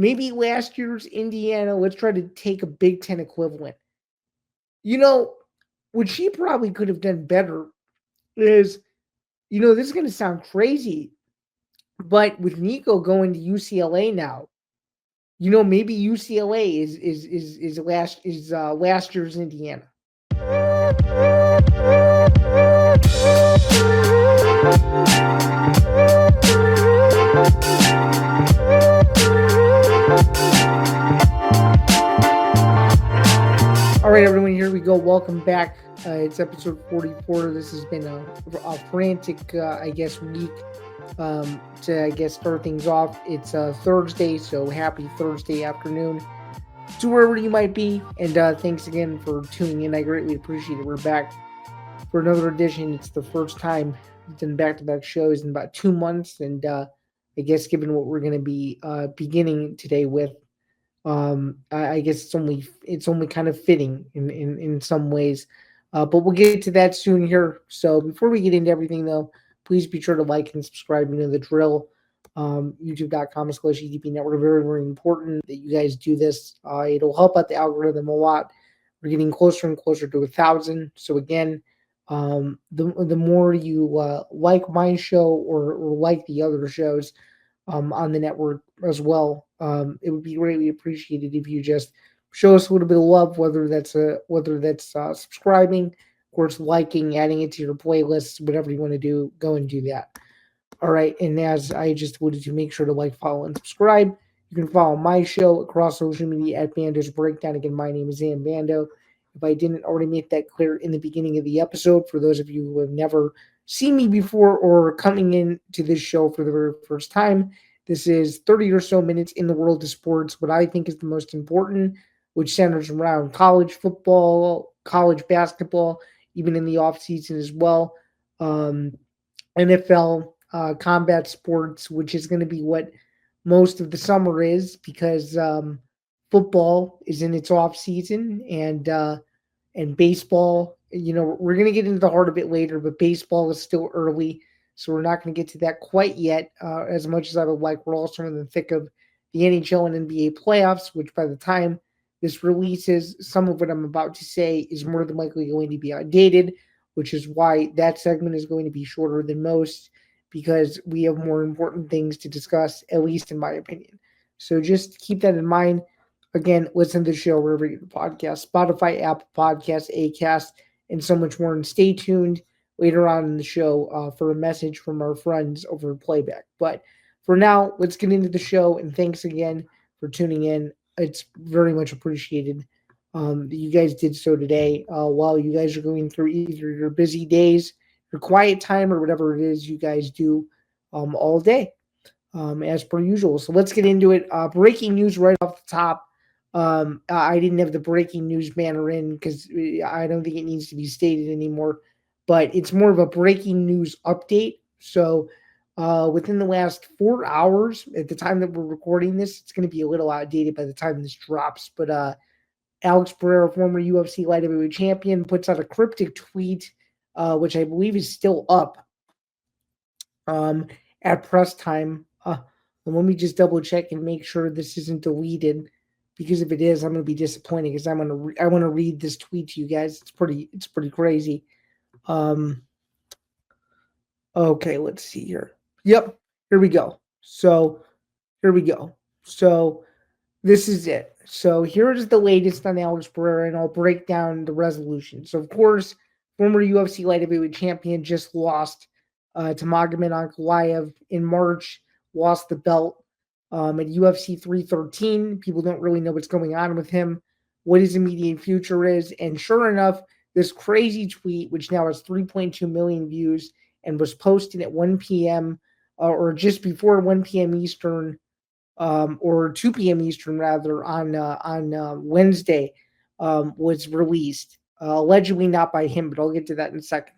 maybe last year's Indiana, let's try to take a Big Ten equivalent. You know, what she probably could have done better is, this is going to sound crazy, but with Nico going to UCLA now, maybe UCLA is last year's Indiana. All right, everyone, here we go. Welcome back. It's episode 44. This has been a frantic, week to start things off. It's Thursday, so happy Thursday afternoon to wherever you might be. And thanks again for tuning in. I greatly appreciate it. We're back for another edition. It's the first time we've done back-to-back shows in about 2 months. And given what we're going to be beginning today with, I guess it's only kind of fitting in some ways, but we'll get to that soon here. So before we get into everything, though, please be sure to like and subscribe. You know the drill. YouTube.com/EDP Network. Very, very important that you guys do this. It'll help out the algorithm a lot. We're getting closer and closer to 1,000. So again, the more you like my show or like the other shows on the network as well, it would be greatly appreciated if you just show us a little bit of love, whether that's subscribing, of course, liking, adding it to your playlists, whatever you want to do. Go and do that. All right, and as I just alluded to, make sure to like, follow, and subscribe. You can follow my show across social media at Bando's Breakdown. Again, my name is Zain Bando. If I didn't already make that clear in the beginning of the episode, for those of you who have never seen me before or coming in to this show for the very first time, this is 30 or so minutes in the world of sports, what I think is the most important, which centers around college football, college basketball, even in the off season as well, NFL, combat sports, which is going to be what most of the summer is, because football is in its off season, and baseball. We're going to get into the heart of it later, but baseball is still early, so we're not going to get to that quite yet. As much as I would like, we're also in the thick of the NHL and NBA playoffs, which by the time this releases, some of what I'm about to say is more than likely going to be outdated, which is why that segment is going to be shorter than most, because we have more important things to discuss, at least in my opinion. So just keep that in mind. Again, listen to the show wherever you get the podcast, Spotify, Apple Podcasts, Acast, and so much more. And stay tuned later on in the show for a message from our friends over at Playback. But for now, let's get into the show. And thanks again for tuning in. It's very much appreciated that you guys did so today. While you guys are going through either your busy days, your quiet time, or whatever it is you guys do all day, as per usual. So let's get into it. Breaking news right off the top. I didn't have the breaking news banner in because I don't think it needs to be stated anymore, but it's more of a breaking news update. So within the last 4 hours, at the time that we're recording this, it's going to be a little outdated by the time this drops, but Alex Pereira, former UFC light heavyweight champion, puts out a cryptic tweet, which I believe is still up at press time. Let me just double check and make sure this isn't deleted, because if it is, I'm going to be disappointed, because I want to read this tweet to you guys. It's pretty crazy. Okay, let's see here. Yep, here we go. So this is it. So here is the latest on Alex Pereira, and I'll break down the resolution. So, of course, former UFC light heavyweight champion just lost to Magomed Ankalaev in March, lost the belt at UFC 313. People don't really know what's going on with him, what his immediate future is. And sure enough, this crazy tweet, which now has 3.2 million views and was posted at 1 p.m. Or just before 1 p.m. Eastern, or 2 p.m. Eastern rather, on Wednesday, was released. Allegedly not by him, but I'll get to that in a second.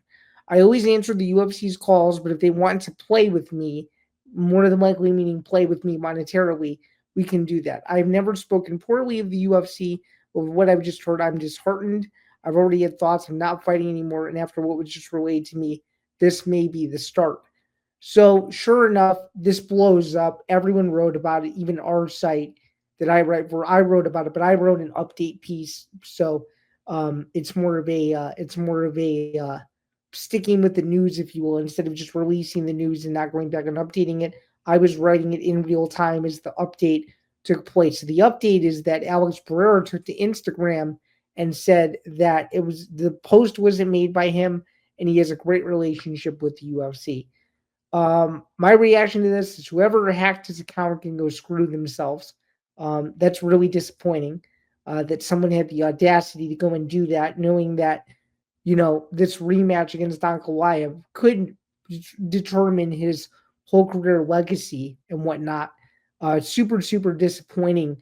I always answer the UFC's calls, but if they want to play with me, more than likely meaning play with me monetarily, we can do that. I've never spoken poorly of the UFC, but with what I've just heard, I'm disheartened. I've already had thoughts of not fighting anymore, and after what was just relayed to me, this may be the start. So sure enough, this blows up. Everyone wrote about it, even our site. that I write for. I wrote about it, but I wrote an update piece, so it's more of a sticking with the news, if you will, instead of just releasing the news and not going back and updating it. I was writing it in real time as the update took place. So the update is that Alex Pereira took to Instagram and said that it was the post wasn't made by him, and he has a great relationship with the UFC. My reaction to this is whoever hacked his account can go screw themselves. That's really disappointing that someone had the audacity to go and do that, knowing that this rematch against Ankalaev could determine his whole career legacy and whatnot. Super, super disappointing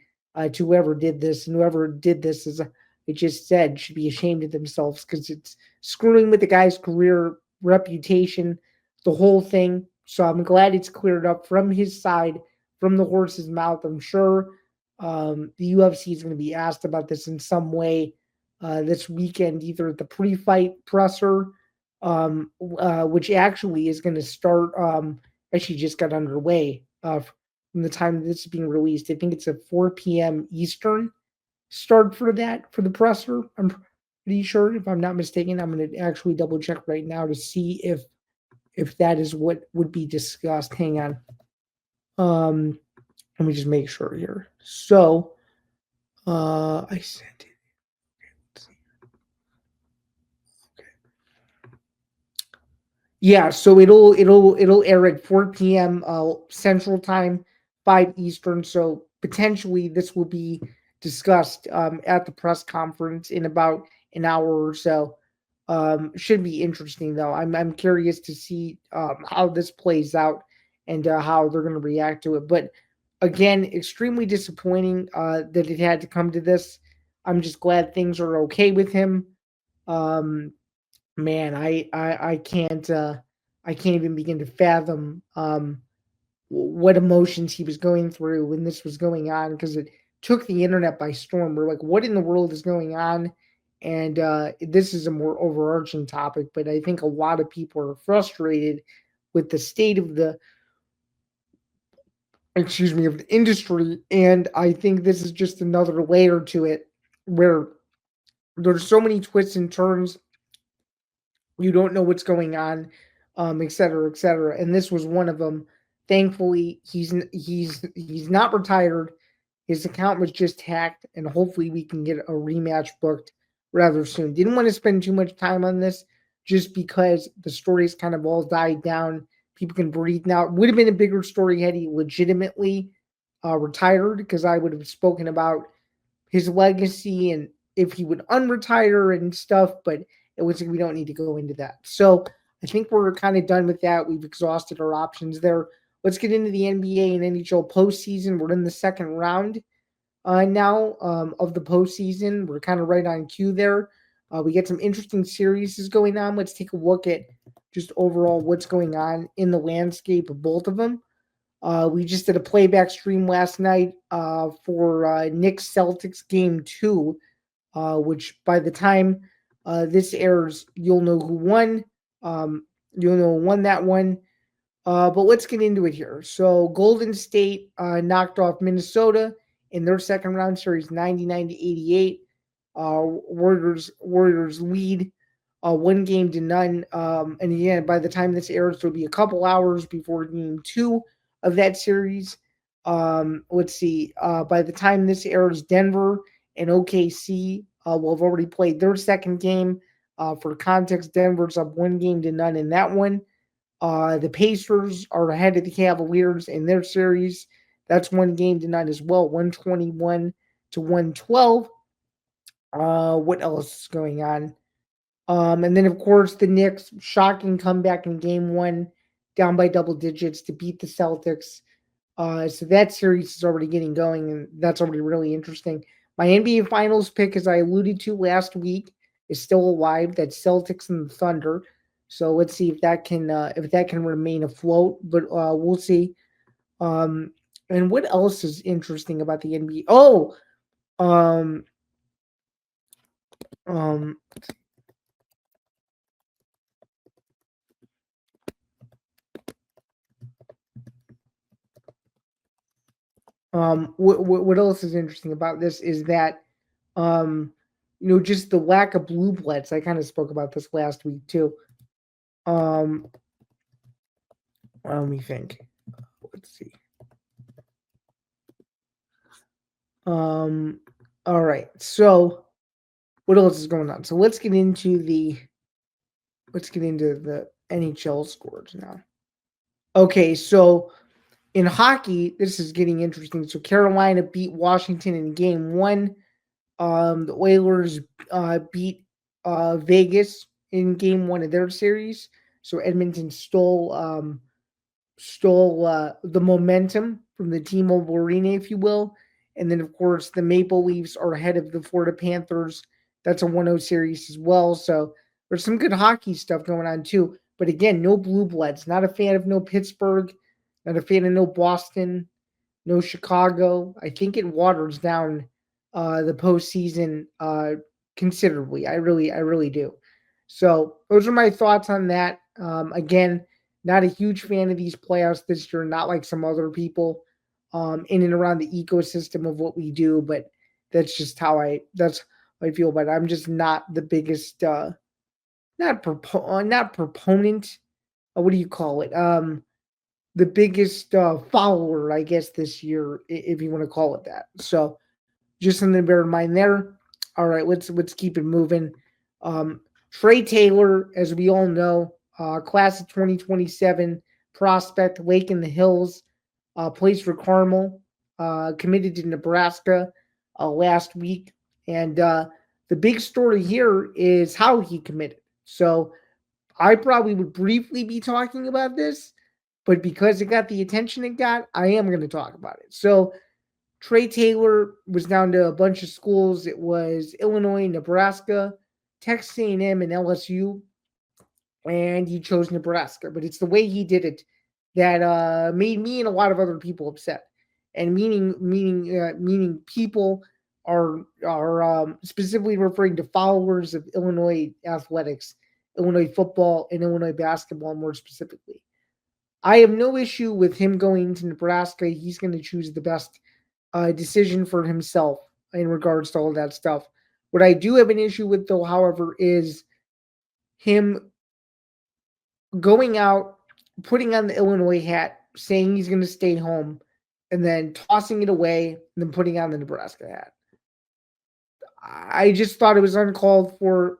to whoever did this, and whoever did this, as I just said, should be ashamed of themselves because it's screwing with the guy's career reputation, the whole thing. So I'm glad it's cleared up from his side, from the horse's mouth. I'm sure the UFC is going to be asked about this in some way this weekend, either at the pre-fight presser, which actually is going to start. Actually, just got underway from the time this is being released. I think it's a 4 p.m. Eastern start for that for the presser. I'm pretty sure, if I'm not mistaken. I'm going to actually double check right now to see if that is what would be discussed. Hang on. Let me just make sure here. So, I sent it. Yeah, so it'll air at 4 p.m. Central Time, 5 Eastern. So potentially this will be discussed at the press conference in about an hour or so. Should be interesting though. I'm curious to see how this plays out and how they're going to react to it. But again, extremely disappointing that it had to come to this. I'm just glad things are okay with him. Um, Man, I can't even begin to fathom what emotions he was going through when this was going on, because it took the internet by storm. We're like, what in the world is going on? And this is a more overarching topic, but I think a lot of people are frustrated with the state of the of the industry, and I think this is just another layer to it where there's so many twists and turns. You don't know what's going on, et cetera, et cetera. And this was one of them. Thankfully, he's not retired. His account was just hacked, and hopefully we can get a rematch booked rather soon. Didn't want to spend too much time on this just because the stories kind of all died down. People can breathe now. It would have been a bigger story had he legitimately retired, because I would have spoken about his legacy and if he would unretire and stuff, but it was like we don't need to go into that. So I think we're kind of done with that. We've exhausted our options there. Let's get into the NBA and NHL postseason. We're in the second round now of the postseason. We're kind of right on cue there. We get some interesting series going on. Let's take a look at just overall what's going on in the landscape of both of them. We just did a playback stream last night for Knicks Celtics game two, which by the time this airs, you'll know who won. You'll know who won that one. But let's get into it here. So Golden State knocked off Minnesota in their second round series, 99 to 88. Warriors lead 1 game to none. And again, by the time this airs, there'll be a couple hours before game two of that series. Let's see. By the time this airs, Denver and OKC will have already played their second game. For context, Denver's up 1 game to none in that one. The Pacers are ahead of the Cavaliers in their series. That's 1 game to none as well, 121 to 112. What else is going on? And then, of course, the Knicks, shocking comeback in game one, down by double digits to beat the Celtics. So that series is already getting going, and that's already really interesting. My NBA Finals pick, as I alluded to last week, is still alive. That's Celtics and the Thunder. So let's see if that can remain afloat. But we'll see. And what else is interesting about the NBA? Oh, um, um, What else is interesting about this is that um, just the lack of blue bloods. I kind of spoke about this last week too. Um, Let me think. Let's see. Um, all right. So what else is going on? So let's get into the NHL scores now. Okay, so in hockey, this is getting interesting. So Carolina beat Washington in game one. The Oilers beat Vegas in game one of their series. So Edmonton stole the momentum from the T-Mobile Arena, if you will. And then, of course, the Maple Leafs are ahead of the Florida Panthers. That's a 1-0 series as well. So there's some good hockey stuff going on, too. But again, no blue bloods. Not a fan of no Pittsburgh. Not a fan of no Boston, no Chicago. I think it waters down the postseason considerably. I really do. So those are my thoughts on that. Again, not a huge fan of these playoffs this year. Not like some other people in and around the ecosystem of what we do, but that's just how I feel about it. I'm just not the biggest not proponent. What do you call it? The biggest follower, I guess, this year, if you want to call it that. So just something to bear in mind there. All right, let's keep it moving. Um, Trae Taylor, as we all know, class of 2027 prospect, Lake in the Hills, plays for Carmel, committed to Nebraska last week, and the big story here is how he committed. So I probably would briefly be talking about this, but because it got the attention it got, I am going to talk about it. So Trae Taylor was down to a bunch of schools. It was Illinois, Nebraska, Texas A&M, and LSU, and he chose Nebraska. But it's the way he did it that made me and a lot of other people upset. And meaning people are specifically referring to followers of Illinois athletics, Illinois football, and Illinois basketball more specifically. I have no issue with him going to Nebraska. He's going to choose the best decision for himself in regards to all that stuff. What I do have an issue with, though, however, is him going out, putting on the Illinois hat, saying he's going to stay home, and then tossing it away, and then putting on the Nebraska hat. I just thought it was uncalled for.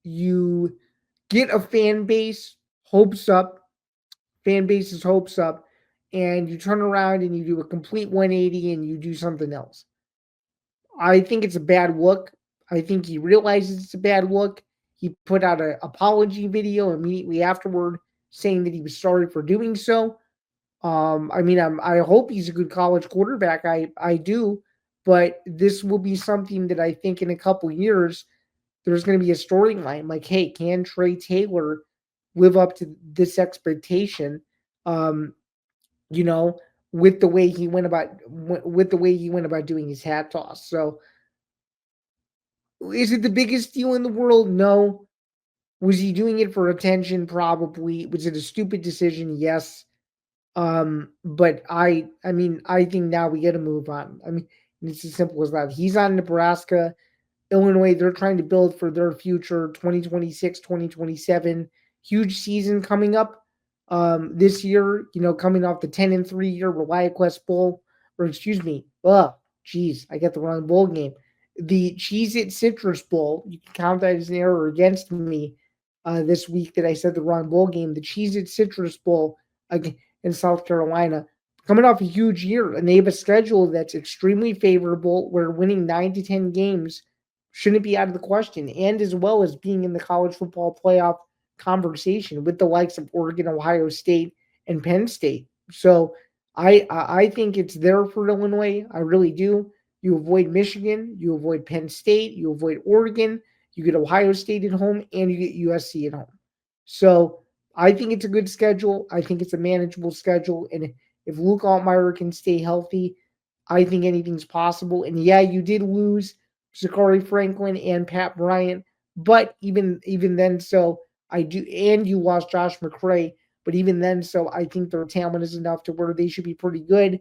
You get a fan base's hopes up, and you turn around and you do a complete 180 and you do something else. I think it's a bad look. I think he realizes it's a bad look. He put out an apology video immediately afterward saying that he was sorry for doing so. I hope he's a good college quarterback. I do, but this will be something that I think in a couple years there's going to be a storyline like, hey, can Trae Taylor live up to this expectation? Um, you know, with the way he went about doing his hat toss. So, is it the biggest deal in the world? No. Was he doing it for attention? Probably. Was it a stupid decision? Yes. But I think now we got to move on. I mean, it's as simple as that. He's on Nebraska. Illinois, they're trying to build for their future 2026, 2027. Huge season coming up this year, coming off the 10-3 year ReliaQuest Bowl, or excuse me, I got the wrong bowl game. The Cheez It Citrus Bowl, you can count that as an error against me this week that I said the wrong bowl game. The Cheez It Citrus Bowl in South Carolina, coming off a huge year, and they have a schedule that's extremely favorable where winning 9 to 10 games shouldn't be out of the question, and as well as being in the college football playoff conversation with the likes of Oregon, Ohio State, and Penn State. So I think it's there for Illinois. I really do. You avoid Michigan, you avoid Penn State, you avoid Oregon, you get Ohio State at home, and you get USC at home. So I think it's a good schedule. I think it's a manageable schedule. And if Luke Altmaier can stay healthy, I think anything's possible. And yeah, you did lose Zachary Franklin and Pat Bryant, but even then, so I do, and you lost Josh McCray, but even then, so I think their talent is enough to where they should be pretty good.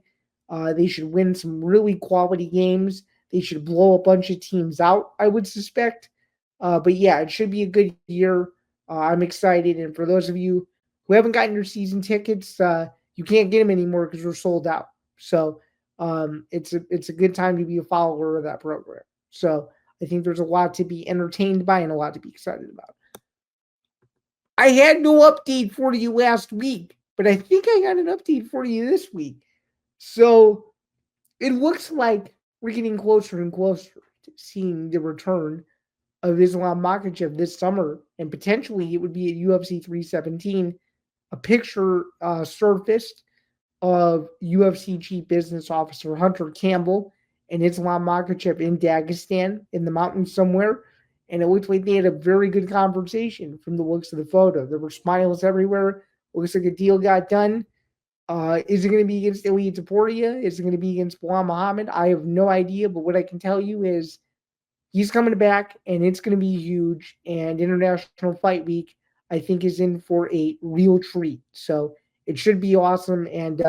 They should win some really quality games. They should blow a bunch of teams out, I would suspect. But yeah, it should be a good year. I'm excited. And for those of you who haven't gotten your season tickets, you can't get them anymore because we're sold out. So it's a good time to be a follower of that program. So I think there's a lot to be entertained by and a lot to be excited about. I had no update for you last week, but I think I got an update for you this week. So it looks like we're getting closer and closer to seeing the return of Islam Makhachev this summer, and potentially it would be at UFC 317. A picture surfaced of UFC Chief Business Officer Hunter Campbell and Islam Makhachev in Dagestan in the mountains somewhere. And it looked like they had a very good conversation from the looks of the photo. There were smiles everywhere. Looks like a deal got done. Is it going to be against Ilia Topuria? Is it going to be against Bilal Muhammad? I have no idea, but what I can tell you is he's coming back, and it's going to be huge. And International Fight Week, I think, is in for a real treat. So it should be awesome. And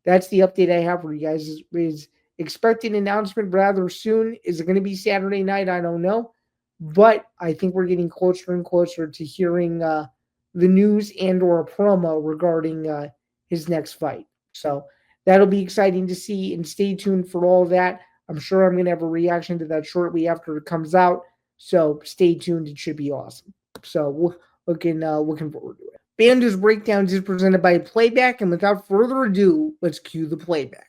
that's the update I have for you guys. Is expect an announcement rather soon. Is it going to be Saturday night? I don't know, but I think we're getting closer and closer to hearing the news and or a promo regarding his next fight. So that'll be exciting to see. And stay tuned for all of that. I'm sure I'm going to have a reaction to that shortly after it comes out. So stay tuned. It should be awesome. So we're looking forward to it. Bando's Breakdowns is presented by Playback. And without further ado, let's cue the playback.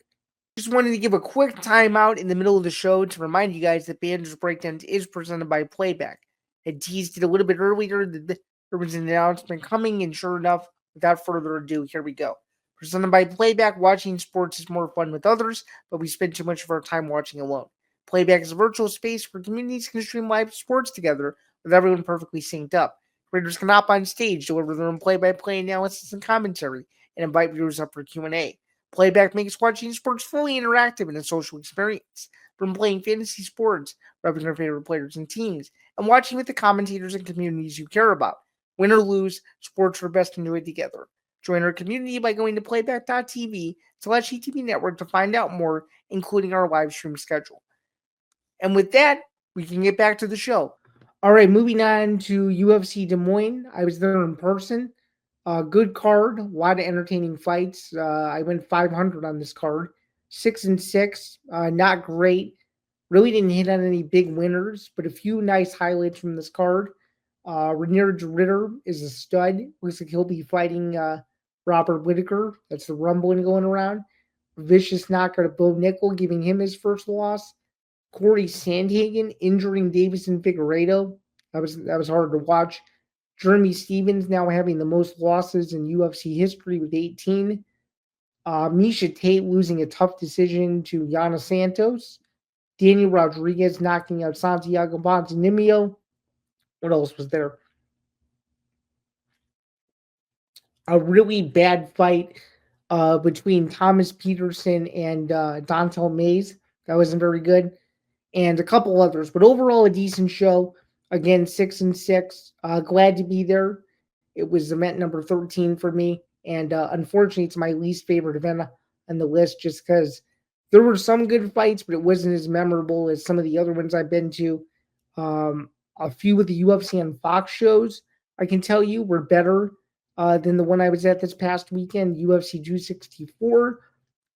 Just wanted to give a quick timeout in the middle of the show to remind you guys that Bando's Breakdowns is presented by Playback. I teased it a little bit earlier that there was an announcement coming, and sure enough, without further ado, here we go. Presented by Playback, watching sports is more fun with others, but we spend too much of our time watching alone. Playback is a virtual space where communities can stream live sports together with everyone perfectly synced up. Creators can hop on stage, deliver their own play-by-play analysis and commentary, and invite viewers up for Q&A. Playback makes watching sports fully interactive and a social experience. From playing fantasy sports, repping your favorite players and teams, and watching with the commentators and communities you care about. Win or lose, sports are best enjoyed together. Join our community by going to playback.tv/ETV Network to find out more, including our live stream schedule. And with that, we can get back to the show. All right, moving on to UFC Des Moines. I was there in person. Good card, a lot of entertaining fights. I went 500 on this card, 6-6. Not great. Really didn't hit on any big winners, but a few nice highlights from this card. Renier Ritter is a stud. Looks like he'll be fighting Robert Whitaker. That's the rumbling going around. Vicious knockout of Bo Nickel, giving him his first loss. Corey Sandhagen injuring Davison Figueiredo. That was hard to watch. Jeremy Stevens now having the most losses in UFC history with 18. Misha Tate losing a tough decision to Yana Santos. Daniel Rodriguez knocking out Santiago Ponzinibbio. What else was there? A really bad fight between Thomas Peterson and Dontel Mays. That wasn't very good. And a couple others. But overall, a decent show. Again, 6-6. Glad to be there. It was event number 13 for me. And unfortunately, it's my least favorite event on the list just because there were some good fights, but it wasn't as memorable as some of the other ones I've been to. A few of the UFC on Fox shows, I can tell you, were better than the one I was at this past weekend. UFC 264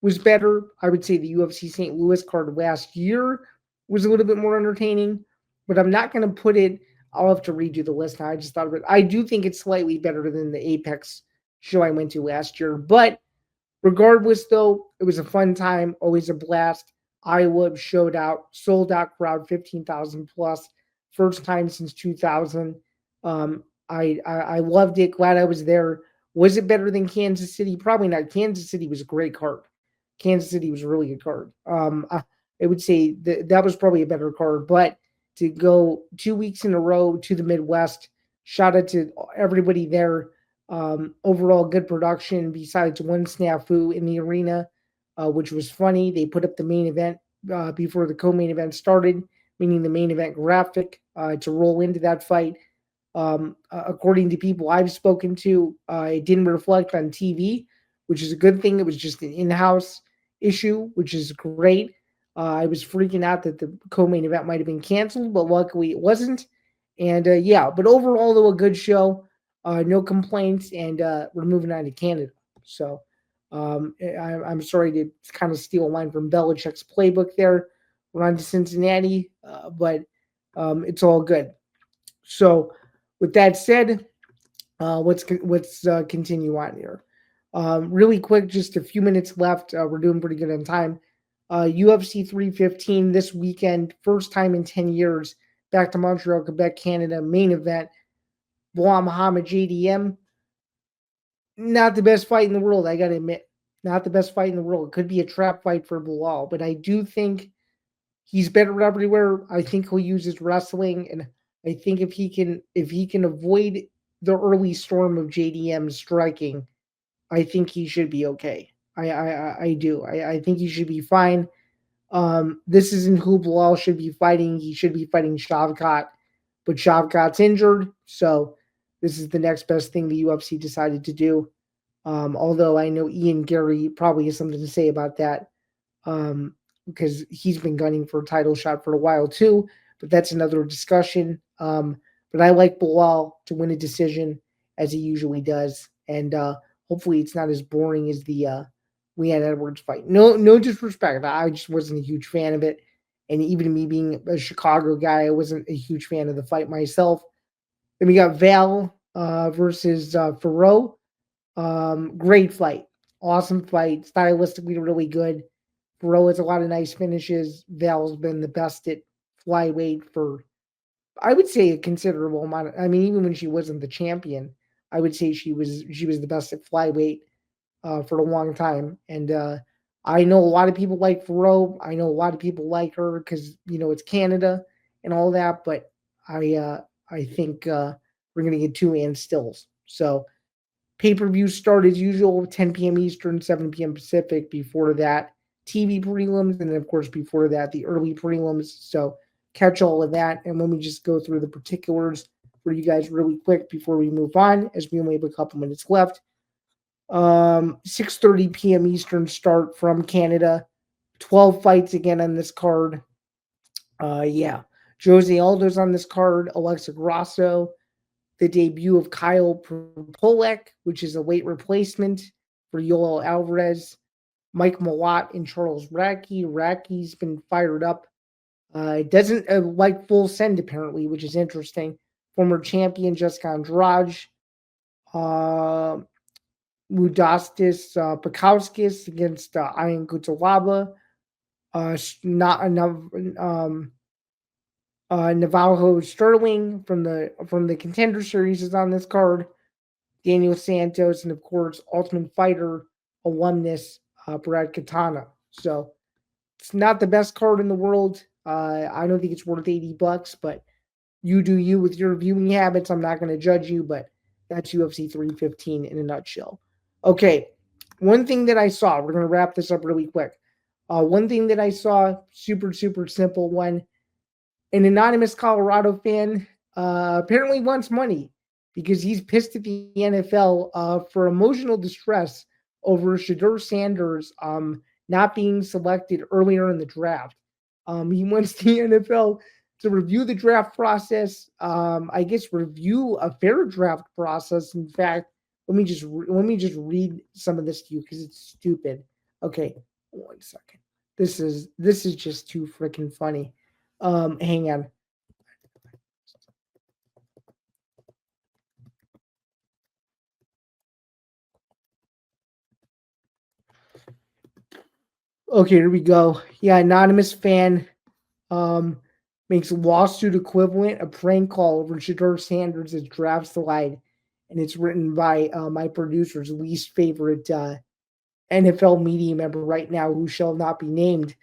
was better. I would say the UFC St. Louis card last year was a little bit more entertaining, but I'm not going to put it. I'll have to redo the list now. I just thought of it. I do think it's slightly better than the Apex show I went to last year. But regardless, though, it was a fun time, always a blast. Iowa sold out crowd, 15,000 plus. First time since 2000. I loved it. Glad I was there. Was it better than Kansas City? Probably not. Kansas City was a great card. Kansas City was a really good card. I would say that was probably a better card. But to go 2 weeks in a row to the Midwest, shout out to everybody there. Overall, good production besides one snafu in the arena, which was funny. They put up the main event before the co-main event started, meaning the main event graphic to roll into that fight. According to people I've spoken to, it didn't reflect on TV, which is a good thing. It was just an in-house, issue, which is great. I was freaking out that the co-main event might have been canceled, but luckily it wasn't. And yeah, but overall, though, a good show. No complaints, and we're moving on to Canada. So I'm sorry to kind of steal a line from Belichick's playbook there. We're on to Cincinnati, but it's all good. So, with that said, let's continue on here. Really quick, just a few minutes left. We're doing pretty good on time. UFC 315 this weekend, first time in 10 years, back to Montreal, Quebec, Canada, main event. Bilal Muhammad JDM, not the best fight in the world, I got to admit. Not the best fight in the world. It could be a trap fight for Bilal, but I do think he's better everywhere. I think he'll use his wrestling, and I think if he can avoid the early storm of JDM striking, I think he should be okay. I do. I think he should be fine. This isn't who Bilal should be fighting. He should be fighting Shavkat, but Shavkat's injured, so this is the next best thing the UFC decided to do. Although I know Ian Gary probably has something to say about that, because he's been gunning for a title shot for a while too. But that's another discussion. But I like Bilal to win a decision as he usually does, and hopefully it's not as boring as the Leon Edwards fight. No disrespect. I just wasn't a huge fan of it, and even me being a Chicago guy, I wasn't a huge fan of the fight myself. Then we got Val versus Ferro. Great fight. Awesome fight. Stylistically really good. Ferro has a lot of nice finishes. Val's been the best at flyweight for, I would say, a considerable amount. I mean, even when she wasn't the champion, I would say she was the best at flyweight for a long time. And I know a lot of people like Ferro. I know a lot of people like her because it's Canada and all that. But I think we're gonna get two and stills. So pay-per-view start as usual, 10 p.m. Eastern, 7 p.m. Pacific. Before that, TV prelims, and then of course before that, the early prelims. So catch all of that, and let me just go through the particulars for you guys really quick before we move on, as we only have a couple minutes left. 6:30 p.m. Eastern start from Canada. 12 fights again on this card. Yeah, Jose Aldo's on this card. Alexa Grasso, the debut of Kyle Polek, which is a weight replacement for Yoel Alvarez, Mike Malott, and Charles Radke. Radke's been fired up. Doesn't like full send, apparently, which is interesting. Former champion Jessica Andrade, uh, Ludastis Pakauskis against Ian Kutalaba, not enough. Navajo Sterling from the Contender Series is on this card. Daniel Santos, and of course, Ultimate Fighter alumnus Brad Katana. So it's not the best card in the world. I don't think it's worth $80, but you do you with your viewing habits. I'm not going to judge you, but that's UFC 315 in a nutshell. Okay, one thing that I saw, we're going to wrap this up really quick. One thing that I saw, super, super simple one. An anonymous Colorado fan apparently wants money because he's pissed at the NFL for emotional distress over Shedeur Sanders not being selected earlier in the draft. He wants the NFL to review the draft process. I guess review a fair draft process. In fact, let me just read some of this to you because it's stupid. Okay, 1 second. This is just too freaking funny. Hang on. Okay, here we go. Yeah, anonymous fan um makes lawsuit equivalent a prank call over Shedeur Sanders' draft slide, and it's written by my producer's least favorite NFL media member right now, who shall not be named.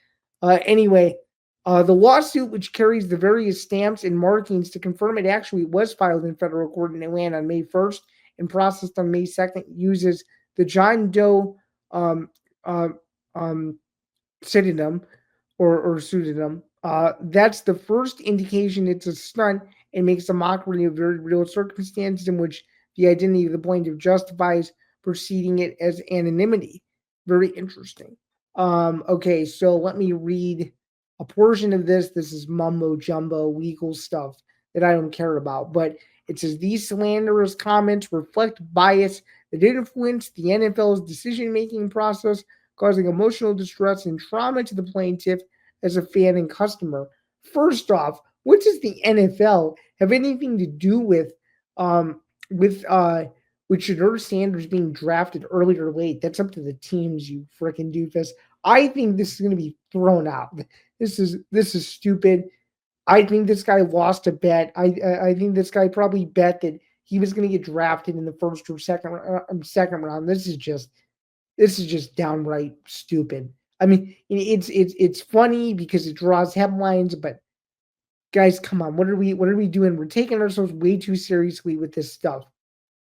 Anyway, the lawsuit, which carries the various stamps and markings to confirm it actually was filed in federal court in Atlanta on May 1st and processed on May 2nd, uses the John Doe um, uh, um, pseudonym or pseudonym. That's the first indication it's a stunt and makes a mockery of very real circumstances in which the identity of the plaintiff justifies proceeding it as anonymity. Very interesting. Okay, so let me read a portion of this. This is mumbo jumbo legal stuff that I don't care about. But it says these slanderous comments reflect bias that influence the NFL's decision making process, causing emotional distress and trauma to the plaintiff as a fan and customer. First off, what does the NFL have anything to do um with uh with Shedeur Sanders being drafted early or late? That's up to the teams, you freaking doofus. I think this is going to be thrown out. This is stupid. I think this guy lost a bet. I think this guy probably bet that he was going to get drafted in the first or second round. This is just downright stupid. I mean, it's funny because it draws headlines, but guys, come on, what are we doing? We're taking ourselves way too seriously with this stuff.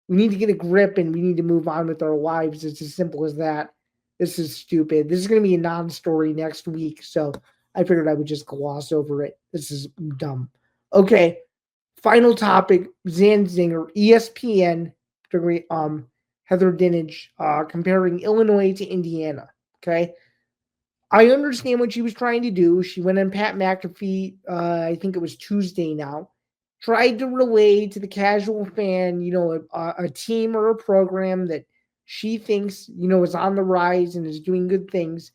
We need to get a grip and we need to move on with our lives. It's as simple as that. This is stupid. This is going to be a non story next week. So I figured I would just gloss over it. This is dumb. Okay. Final topic Zain Zinger, ESPN, Heather Dinich, comparing Illinois to Indiana. Okay. I understand what she was trying to do. She went on Pat McAfee, I think it was Tuesday now, tried to relay to the casual fan, a team or a program that she thinks, is on the rise and is doing good things.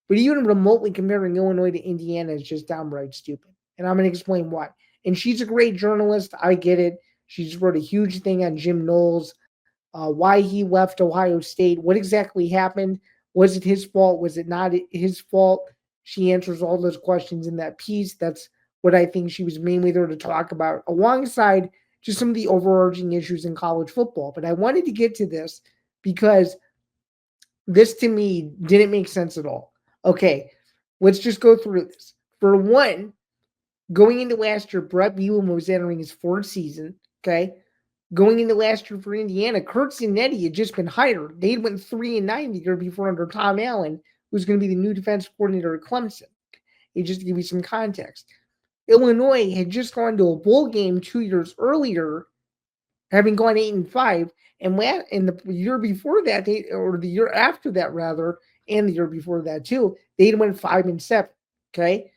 But even remotely comparing Illinois to Indiana is just downright stupid. And I'm going to explain why. And she's a great journalist. I get it. She's wrote a huge thing on Jim Knowles, why he left Ohio State, what exactly happened. Was it his fault? Was it not his fault? She answers all those questions in that piece. That's what I think she was mainly there to talk about, alongside just some of the overarching issues in college football. But I wanted to get to this because this to me didn't make sense at all. Okay, let's just go through this. For one, going into last year, Brett Bielema was entering his fourth season. Okay, going into last year for Indiana, Kurt Zanetti had just been hired. They went 3-9 the year before under Tom Allen, who's going to be the new defense coordinator at Clemson. And just to give you some context, Illinois had just gone to a bowl game 2 years earlier, having gone 8-5, and in the year before that, or the year after that rather, and the year before that too, they went 5-7. Okay,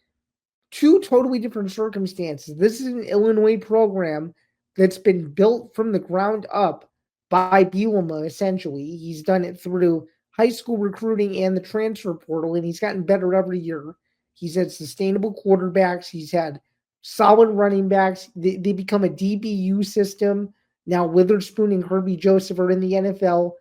two totally different circumstances. This is an Illinois program that's been built from the ground up by Bielema, essentially. He's done it through high school recruiting and the transfer portal, and he's gotten better every year. He's had sustainable quarterbacks. He's had solid running backs. They become a DBU system. Now Witherspoon and Herbie Joseph are in the NFL.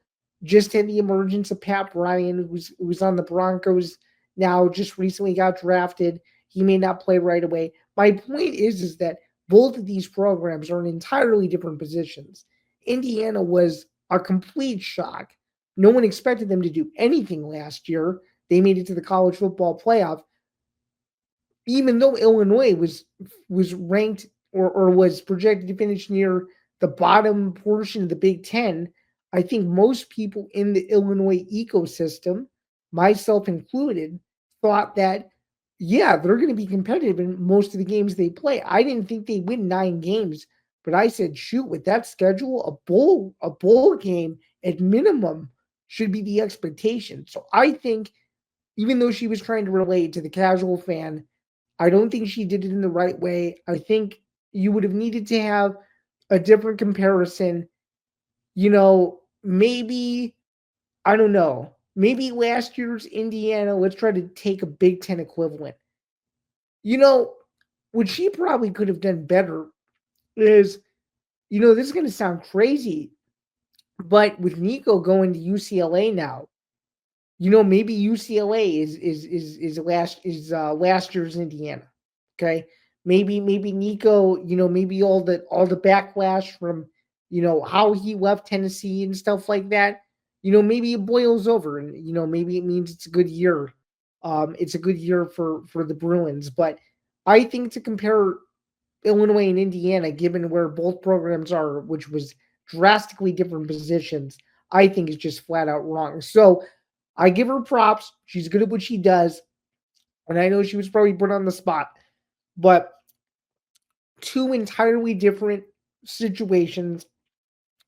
Just had the emergence of Pat Bryant, who's on the Broncos now, just recently got drafted. He may not play right away. My point is that both of these programs are in entirely different positions. Indiana was a complete shock. No one expected them to do anything last year. They made it to the college football playoff, even though Illinois was ranked or was projected to finish near the bottom portion of the Big Ten. I think most people in the Illinois ecosystem, myself included, thought that yeah, they're going to be competitive in most of the games they play. I didn't think they win 9 games, but I said, shoot, with that schedule, a bowl game at minimum should be the expectation. So I think, even though she was trying to relate to the casual fan, I don't think she did it in the right way. I think you would have needed to have a different comparison. Maybe, I don't know, maybe last year's Indiana, let's try to take a Big Ten equivalent. You know, what she probably could have done better is, this is going to sound crazy, but with Nico going to UCLA now, maybe UCLA is last year's Indiana. Okay, maybe Nico, maybe all the backlash from how he left Tennessee and stuff like that. Maybe it boils over, and maybe it means it's a good year. It's a good year for the Bruins, but I think to compare Illinois and Indiana, given where both programs are, which was drastically different positions, I think is just flat out wrong. So I give her props. She's good at what she does. And I know she was probably put on the spot, but two entirely different situations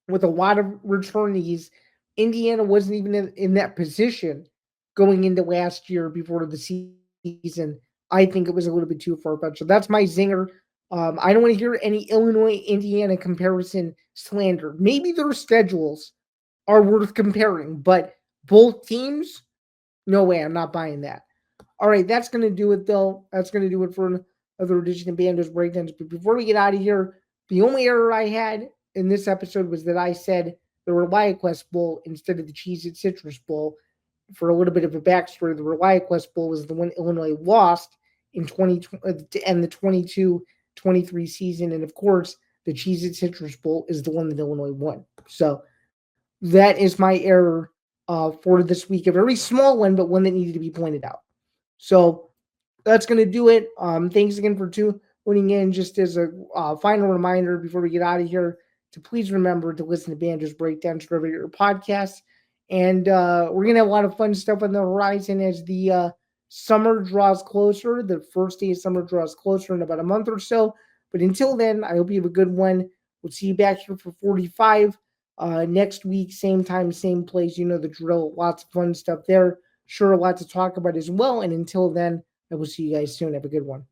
with a lot of returnees. Indiana wasn't even in that position going into last year before the season, I think it was a little bit too far-fetched. So that's my zinger. I don't want to hear any Illinois-Indiana comparison slander. Maybe their schedules are worth comparing, but both teams, no way. I'm not buying that. All right, that's going to do it, though. That's going to do it for another edition of Bando's Breakdowns. But before we get out of here, the only error I had in this episode was that I said the ReliaQuest Bowl instead of the Cheez-It Citrus Bowl. For a little bit of a backstory, the ReliaQuest Bowl was the one Illinois lost in 2020 to end the 22-23 season. And, of course, the Cheez-It Citrus Bowl is the one that Illinois won. So that is my error for this week. A very small one, but one that needed to be pointed out. So that's going to do it. Thanks again for tuning in. Just as a final reminder before we get out of here, to please remember to listen to Bando's Breakdowns wherever your podcasts. And we're going to have a lot of fun stuff on the horizon as the summer draws closer. The first day of summer draws closer in about a month or so. But until then, I hope you have a good one. We'll see you back here for 45 next week, same time, same place. You know the drill. Lots of fun stuff there. Sure, a lot to talk about as well. And until then, I will see you guys soon. Have a good one.